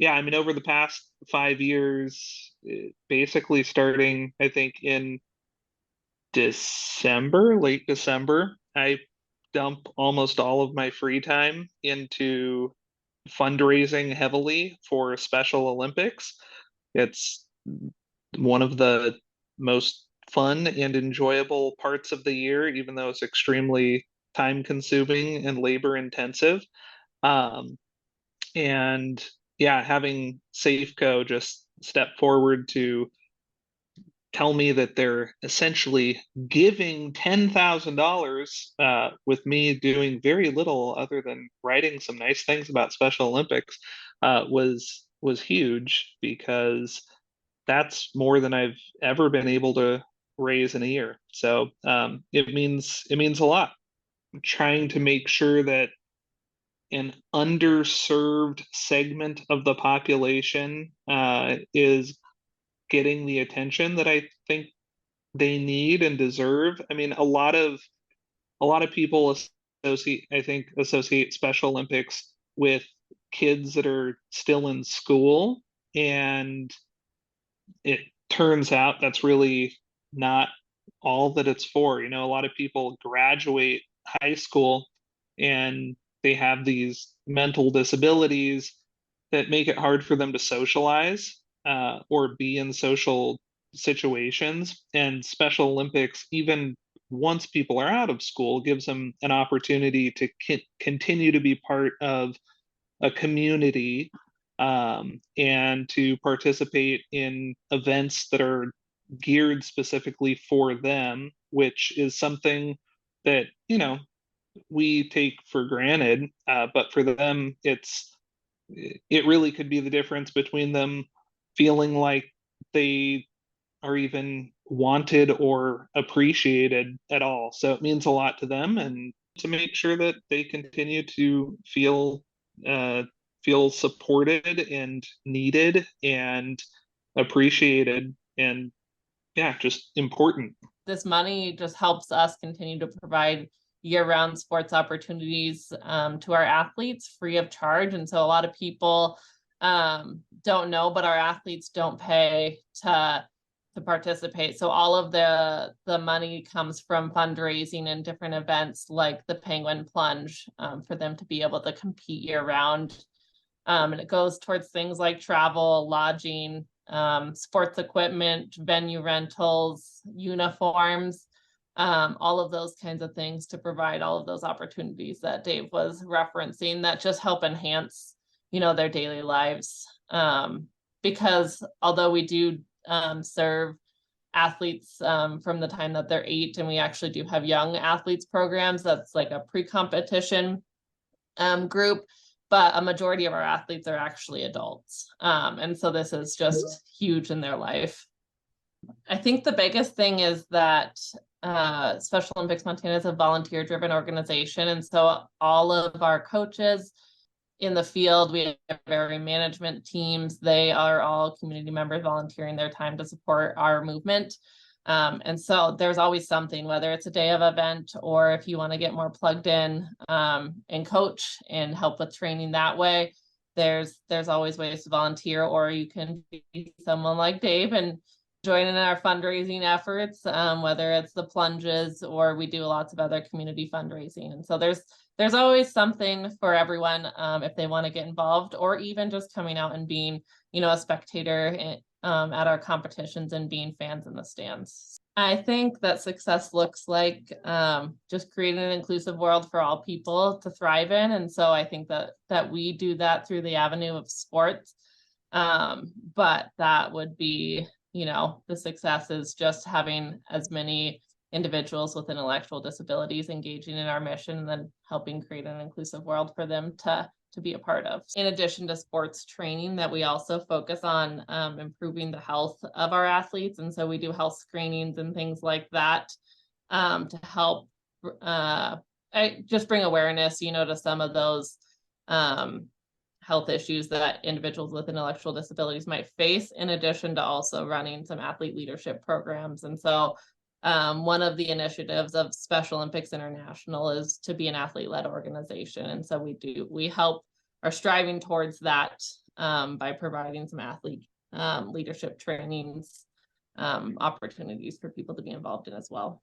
Yeah, I mean, over the past 5 years, basically starting, I think, in December, late December, I dump almost all of my free time into fundraising heavily for Special Olympics. It's one of the most fun and enjoyable parts of the year, even though it's extremely time consuming and labor intensive. Um, and yeah, having Safeco just step forward to tell me that they're essentially giving $10,000 with me doing very little other than writing some nice things about Special Olympics was huge because that's more than I've ever been able to raise in a year. So it means a lot. I'm trying to make sure that an underserved segment of the population is getting the attention that I think they need and deserve. I mean, a lot of people associate Special Olympics with kids that are still in school, and it turns out that's really not all that it's for. You know, a lot of people graduate high school and they have these mental disabilities that make it hard for them to socialize or be in social situations. And Special Olympics, even once people are out of school, gives them an opportunity to continue to be part of a community and to participate in events that are geared specifically for them, which is something that, we take for granted. But for them, it really could be the difference between them feeling like they are even wanted or appreciated at all. So it means a lot to them, and to make sure that they continue to uh, feel supported and needed and appreciated and yeah, just important. This money just helps us continue to provide year-round sports opportunities to our athletes free of charge. And so a lot of people don't know, but our athletes don't pay to participate. So all of the money comes from fundraising and different events like the Penguin Plunge for them to be able to compete year-round. And it goes towards things like travel, lodging, sports equipment, venue rentals, uniforms, all of those kinds of things to provide all of those opportunities that Dave was referencing that just help enhance, their daily lives. Because although we do serve athletes from the time that they're 8, and we actually do have young athletes programs, that's like a pre-competition group, but a majority of our athletes are actually adults. And so this is just huge in their life. I think the biggest thing is that Special Olympics Montana is a volunteer-driven organization. And so all of our coaches in the field, we have very management teams. They are all community members volunteering their time to support our movement. And so there's always something, whether it's a day of event or if you want to get more plugged in and coach and help with training that way, there's always ways to volunteer, or you can be someone like Dave and join in our fundraising efforts, whether it's the plunges or we do lots of other community fundraising. And so there's always something for everyone if they want to get involved, or even just coming out and being, a spectator at our competitions and being fans in the stands. I think that success looks like just creating an inclusive world for all people to thrive in. And so I think that we do that through the avenue of sports. But that would be, the success is just having as many individuals with intellectual disabilities engaging in our mission and then helping create an inclusive world for them to be a part of. In addition to sports training, that we also focus on improving the health of our athletes. And so we do health screenings and things like that to help just bring awareness, to some of those health issues that individuals with intellectual disabilities might face, in addition to also running some athlete leadership programs. And so one of the initiatives of Special Olympics International is to be an athlete-led organization. And so we are striving towards that by providing some athlete leadership trainings, opportunities for people to be involved in as well.